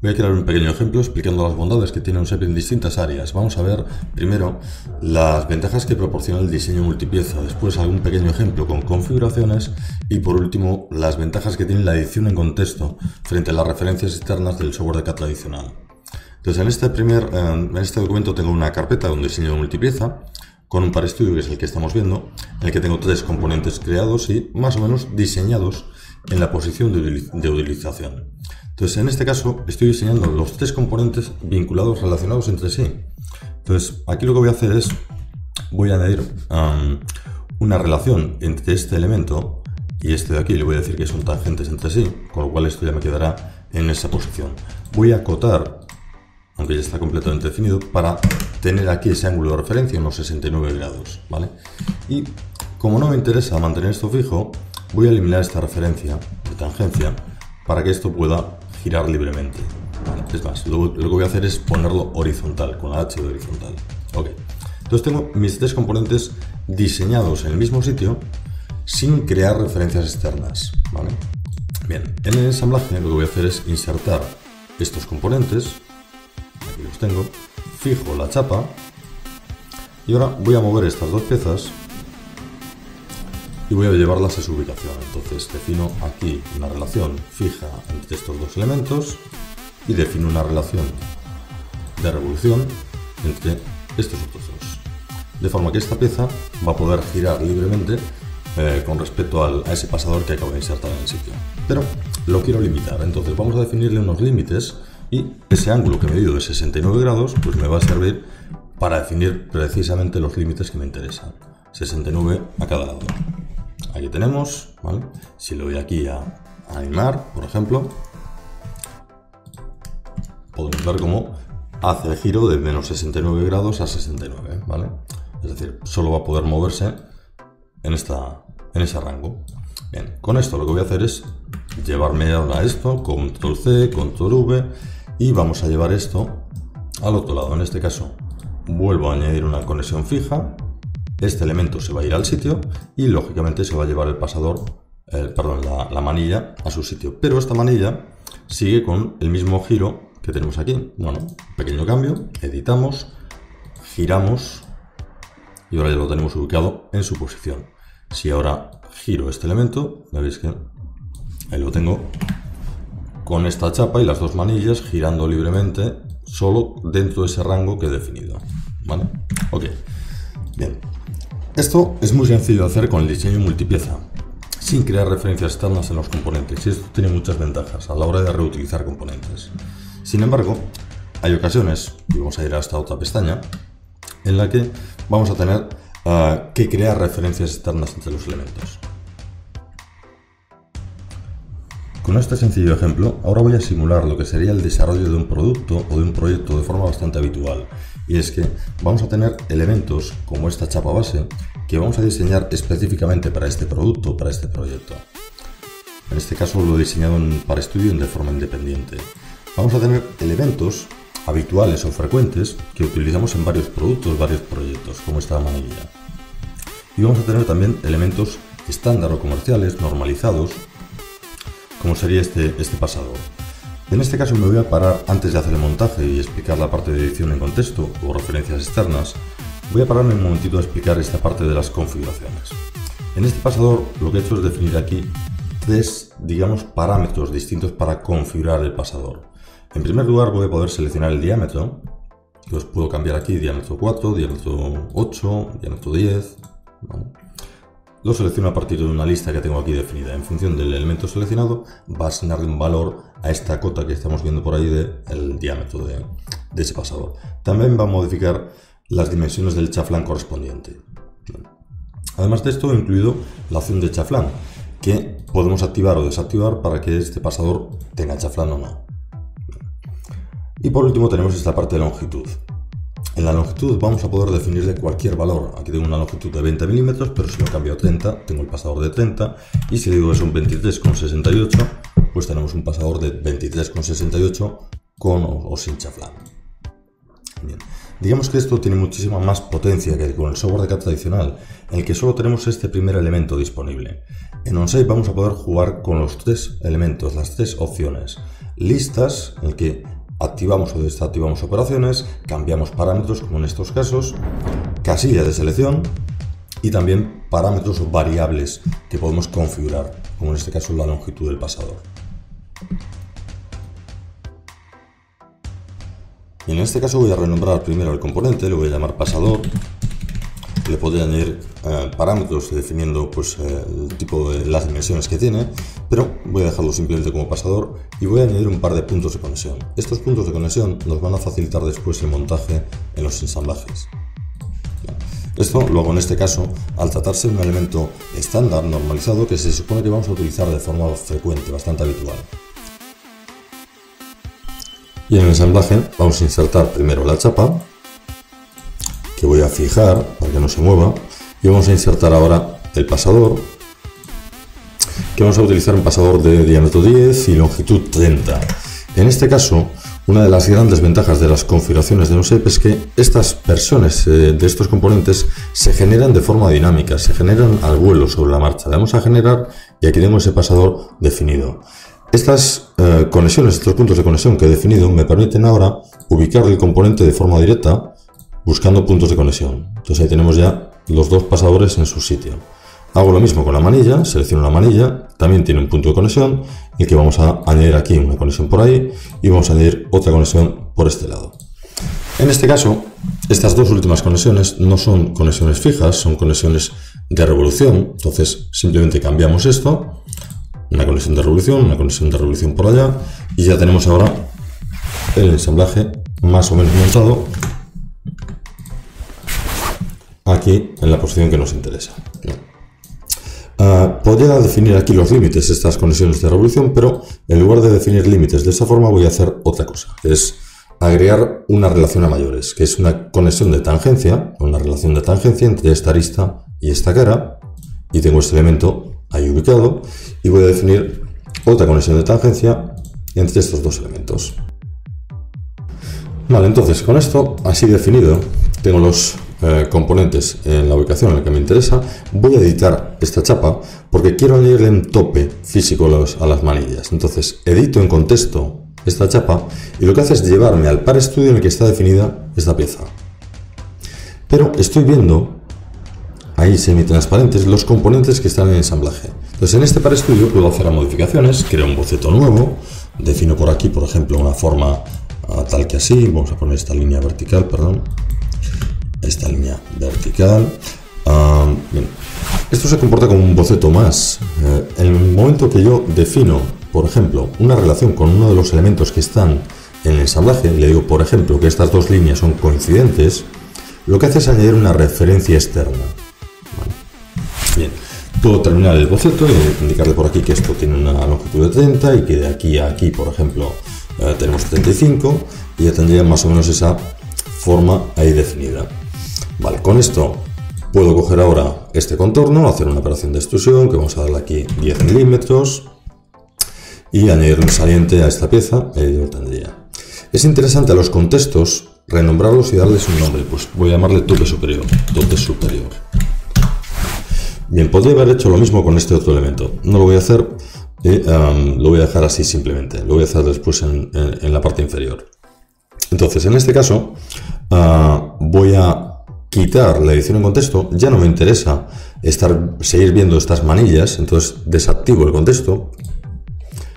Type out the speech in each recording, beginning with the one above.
Voy a crear un pequeño ejemplo explicando las bondades que tiene un SEP en distintas áreas. Vamos a ver primero las ventajas que proporciona el diseño multipieza, después algún pequeño ejemplo con configuraciones y por último las ventajas que tiene la edición en contexto frente a las referencias externas del software de CAD tradicional. Entonces en este documento tengo una carpeta con diseño multipieza con un par estudio que es el que estamos viendo, en el que tengo 3 componentes creados y más o menos diseñados en la posición de utilización. Entonces, en este caso, estoy diseñando los 3 componentes vinculados, relacionados entre sí. Entonces, aquí lo que voy a hacer es, voy a añadir una relación entre este elemento y este de aquí. Le voy a decir que son tangentes entre sí, con lo cual esto ya me quedará en esa posición. Voy a acotar, aunque ya está completamente definido, para tener aquí ese ángulo de referencia, unos 69 grados, ¿vale? Y como no me interesa mantener esto fijo, voy a eliminar esta referencia de tangencia para que esto pueda girar libremente. Vale, es más, lo que voy a hacer es ponerlo horizontal, con la H de horizontal. Ok. Entonces tengo mis 3 componentes diseñados en el mismo sitio sin crear referencias externas. ¿Vale? Bien, en el ensamblaje lo que voy a hacer es insertar estos componentes. Aquí los tengo. Fijo la chapa. Y ahora voy a mover estas 2 piezas y voy a llevarlas a su ubicación. Entonces defino aquí una relación fija entre estos 2 elementos y defino una relación de revolución entre estos otros 2. De forma que esta pieza va a poder girar libremente con respecto a ese pasador que acabo de insertar en el sitio. Pero lo quiero limitar, entonces vamos a definirle unos límites y ese ángulo que he medido de 69 grados pues me va a servir para definir precisamente los límites que me interesan. 69 a cada lado. Aquí tenemos, ¿vale? Si le doy aquí a animar, por ejemplo, podemos ver cómo hace el giro de menos 69 grados a 69, ¿vale? Es decir, solo va a poder moverse en ese rango. Bien, con esto lo que voy a hacer es llevarme ahora a esto, control C, control V, y vamos a llevar esto al otro lado. En este caso, vuelvo a añadir una conexión fija. Este elemento se va a ir al sitio y lógicamente se va a llevar el pasador, la manilla a su sitio. Pero esta manilla sigue con el mismo giro que tenemos aquí. Bueno, pequeño cambio, editamos, giramos y ahora ya lo tenemos ubicado en su posición. Si ahora giro este elemento, veis que ahí lo tengo con esta chapa y las 2 manillas girando libremente solo dentro de ese rango que he definido. ¿Vale? Ok, bien. Esto es muy sencillo de hacer con el diseño multipieza, sin crear referencias externas en los componentes, y esto tiene muchas ventajas a la hora de reutilizar componentes. Sin embargo, hay ocasiones, y vamos a ir a esta otra pestaña, en la que vamos a tener que crear referencias externas entre los elementos. Con este sencillo ejemplo, ahora voy a simular lo que sería el desarrollo de un producto o de un proyecto de forma bastante habitual. Y es que vamos a tener elementos como esta chapa base que vamos a diseñar específicamente para este producto, para este proyecto. En este caso lo he diseñado para estudio de forma independiente. Vamos a tener elementos habituales o frecuentes que utilizamos en varios productos, varios proyectos, como esta manilla. Y vamos a tener también elementos estándar o comerciales, normalizados, como sería este pasador. En este caso me voy a parar antes de hacer el montaje y explicar la parte de edición en contexto o referencias externas. Voy a pararme un momentito a explicar esta parte de las configuraciones. En este pasador lo que he hecho es definir aquí 3, digamos, parámetros distintos para configurar el pasador. En primer lugar voy a poder seleccionar el diámetro, que os puedo cambiar aquí, diámetro 4, diámetro 8, diámetro 10, ¿vale? Lo selecciono a partir de una lista que tengo aquí definida. En función del elemento seleccionado va a asignarle un valor a esta cota que estamos viendo por ahí del diámetro de ese pasador. También va a modificar las dimensiones del chaflán correspondiente. Además de esto he incluido la opción de chaflán, que podemos activar o desactivar para que este pasador tenga chaflán o no. Y por último tenemos esta parte de longitud. En la longitud vamos a poder definirle cualquier valor. Aquí tengo una longitud de 20 milímetros, pero si lo cambio a 30, tengo el pasador de 30. Y si digo que son 23,68, pues tenemos un pasador de 23,68 con o sin chaflán. Bien. Digamos que esto tiene muchísima más potencia que con el software de CAD tradicional, en el que solo tenemos este primer elemento disponible. En Onshape vamos a poder jugar con los 3 elementos, las 3 opciones. listas en el que activamos o desactivamos operaciones, cambiamos parámetros como en estos casos, casillas de selección y también parámetros o variables que podemos configurar, como en este caso la longitud del pasador. Y en este caso voy a renombrar primero el componente, le voy a llamar pasador, le podría añadir parámetros definiendo pues, el tipo de las dimensiones que tiene, pero voy a dejarlo simplemente como pasador y voy a añadir un par de puntos de conexión. Estos puntos de conexión nos van a facilitar después el montaje en los ensamblajes. Esto lo hago en este caso al tratarse de un elemento estándar, normalizado, que se supone que vamos a utilizar de forma frecuente, bastante habitual. Y en el ensamblaje vamos a insertar primero la chapa, que voy a fijar para que no se mueva, y vamos a insertar ahora el pasador, que vamos a utilizar un pasador de diámetro 10 y longitud 30. En este caso, una de las grandes ventajas de las configuraciones de NoShape es que estas versiones de estos componentes se generan de forma dinámica, se generan al vuelo sobre la marcha. Le vamos a generar y aquí tengo ese pasador definido. Estas conexiones, estos puntos de conexión que he definido me permiten ahora ubicar el componente de forma directa buscando puntos de conexión. Entonces ahí tenemos ya los dos pasadores en su sitio. Hago lo mismo con la manilla, selecciono la manilla, también tiene un punto de conexión, el que vamos a añadir aquí una conexión por ahí y vamos a añadir otra conexión por este lado. En este caso, estas dos últimas conexiones no son conexiones fijas, son conexiones de revolución, entonces simplemente cambiamos esto, una conexión de revolución por allá y ya tenemos ahora el ensamblaje más o menos montado aquí en la posición que nos interesa. Podría definir aquí los límites de estas conexiones de revolución, pero en lugar de definir límites de esta forma voy a hacer otra cosa, que es agregar una relación a mayores, que es una conexión de tangencia, una relación de tangencia entre esta arista y esta cara, y tengo este elemento ahí ubicado, y voy a definir otra conexión de tangencia entre estos dos elementos. Vale, entonces con esto así definido, tengo los componentes en la ubicación en la que me interesa. Voy a editar esta chapa porque quiero añadirle un tope físico a las manillas. Entonces edito en contexto esta chapa y lo que hace es llevarme al par estudio en el que está definida esta pieza. Pero estoy viendo ahí semitransparentes los componentes que están en el ensamblaje. Entonces en este par estudio puedo hacer modificaciones, creo un boceto nuevo, defino por aquí por ejemplo una forma tal que así, vamos a poner esta línea vertical, esta línea vertical. Bien. Esto se comporta como un boceto más. En el momento que yo defino, por ejemplo, una relación con uno de los elementos que están en el ensamblaje, le digo, por ejemplo, que estas dos líneas son coincidentes, lo que hace es añadir una referencia externa. Vale. Bien. Puedo terminar el boceto y indicarle por aquí que esto tiene una longitud de 30 y que de aquí a aquí, por ejemplo, tenemos 35 y ya tendría más o menos esa forma ahí definida. Vale, con esto puedo coger ahora este contorno, hacer una operación de extrusión, que vamos a darle aquí 10 milímetros y añadirle un saliente a esta pieza, y lo tendría. Es interesante a los contextos renombrarlos y darles un nombre, pues voy a llamarle tope superior, tope superior. Bien, podría haber hecho lo mismo con este otro elemento, no lo voy a hacer, lo voy a dejar así simplemente, lo voy a hacer después en la parte inferior. Entonces, en este caso, voy a quitar la edición en contexto, ya no me interesa seguir viendo estas manillas, entonces desactivo el contexto,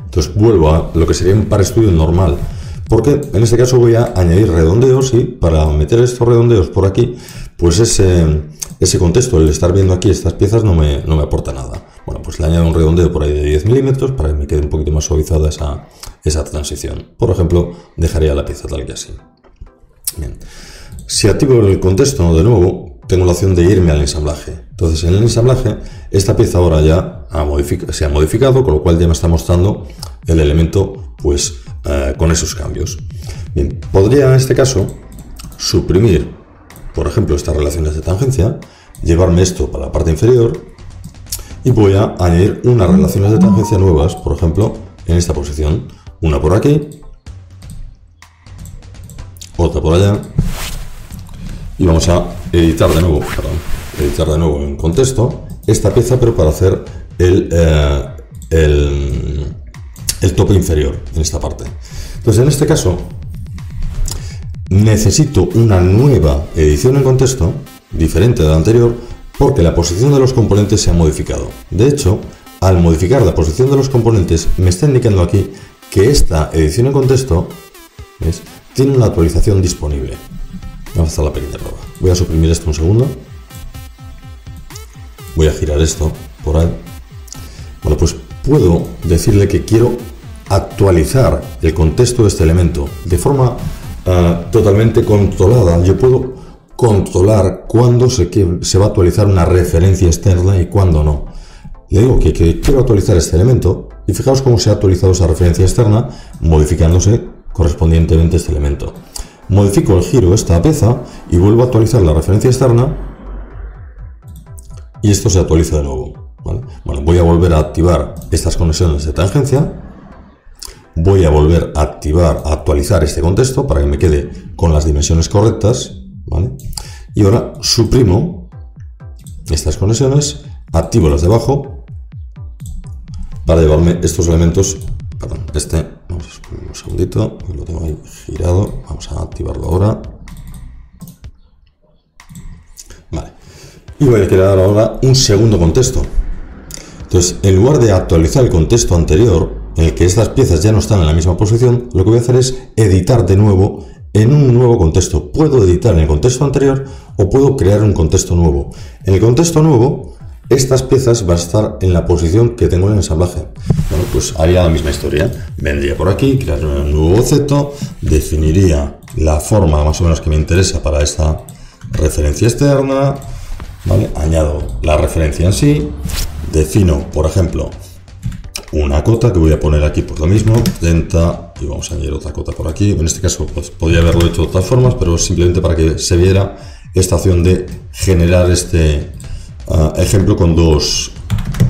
entonces vuelvo a lo que sería un par estudio normal, porque en este caso voy a añadir redondeos y para meter estos redondeos por aquí, pues ese contexto, el estar viendo aquí estas piezas no me aporta nada. Bueno, pues le añado un redondeo por ahí de 10 milímetros para que me quede un poquito más suavizada esa transición. Por ejemplo, dejaría la pieza tal que así. Bien. Si activo el contexto de nuevo, tengo la opción de irme al ensamblaje. Entonces en el ensamblaje, esta pieza ahora ya se ha modificado, con lo cual ya me está mostrando el elemento pues con esos cambios. Bien, podría en este caso suprimir, por ejemplo, estas relaciones de tangencia, llevarme esto para la parte inferior y voy a añadir unas relaciones de tangencia nuevas, por ejemplo, en esta posición. Una por aquí, otra por allá. Y vamos a editar de nuevo en contexto esta pieza, pero para hacer el tope inferior en esta parte. Entonces, en este caso, necesito una nueva edición en contexto, diferente de la anterior, porque la posición de los componentes se ha modificado. De hecho, al modificar la posición de los componentes, me está indicando aquí que esta edición en contexto, ¿ves?, tiene una actualización disponible. Vamos a hacer la pequeña prueba. Voy a suprimir esto un segundo. Voy a girar esto por ahí. Bueno, pues puedo decirle que quiero actualizar el contexto de este elemento de forma totalmente controlada. Yo puedo controlar cuándo se va a actualizar una referencia externa y cuándo no. Le digo que quiero actualizar este elemento y fijaos cómo se ha actualizado esa referencia externa modificándose correspondientemente este elemento. Modifico el giro de esta pieza y vuelvo a actualizar la referencia externa y esto se actualiza de nuevo, ¿vale? Bueno, voy a volver a activar estas conexiones de tangencia. Voy a volver a actualizar este contexto para que me quede con las dimensiones correctas, ¿vale? Y ahora suprimo estas conexiones, activo las de abajo para llevarme estos elementos, perdón, vamos a suprimir un segundito, lo tengo ahí girado, vamos a activarlo ahora. Vale, y voy a crear ahora un segundo contexto. Entonces, en lugar de actualizar el contexto anterior, en el que estas piezas ya no están en la misma posición, lo que voy a hacer es editar de nuevo en un nuevo contexto. Puedo editar en el contexto anterior o puedo crear un contexto nuevo. En el contexto nuevo, estas piezas van a estar en la posición que tengo en el ensamblaje. Bueno, pues haría la misma historia. Vendría por aquí, crear un nuevo boceto, definiría la forma más o menos que me interesa para esta referencia externa, ¿vale? Añado la referencia en sí, defino, por ejemplo, una cota que voy a poner aquí por lo mismo, 30, y vamos a añadir otra cota por aquí. En este caso, pues podría haberlo hecho de otras formas, pero simplemente para que se viera esta opción de generar este ejemplo con dos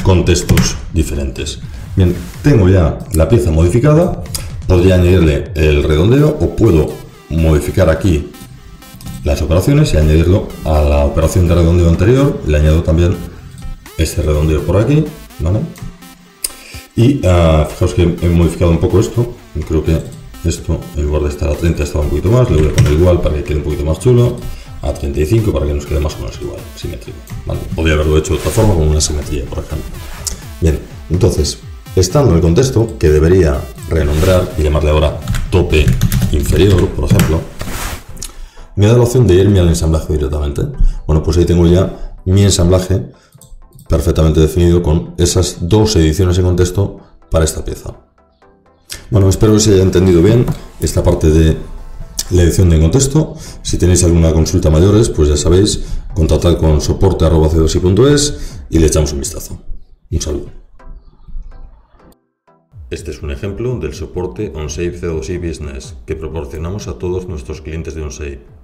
contextos diferentes. Bien, tengo ya la pieza modificada, podría añadirle el redondeo o puedo modificar aquí las operaciones y añadirlo a la operación de redondeo anterior. Le añado también este redondeo por aquí, ¿vale? Y fijaos que he modificado un poco esto. Creo que esto, en lugar de estar a 30, estaba un poquito más. Le voy a poner igual para que quede un poquito más chulo. A 35 para que nos quede más o menos igual, simétrico, ¿vale? Podría haberlo hecho de otra forma, con una simetría, por ejemplo. Bien, entonces, estando en el contexto, que debería renombrar y llamarle ahora tope inferior, por ejemplo, me da la opción de irme al ensamblaje directamente. Bueno, pues ahí tengo ya mi ensamblaje perfectamente definido con esas dos ediciones en contexto para esta pieza. Bueno, espero que se haya entendido bien esta parte de la edición de contexto. Si tenéis alguna consulta mayores, pues ya sabéis, contactad con soporte@c2i.es y le echamos un vistazo. Un saludo. Este es un ejemplo del soporte OnShape C2i Business que proporcionamos a todos nuestros clientes de OnShape.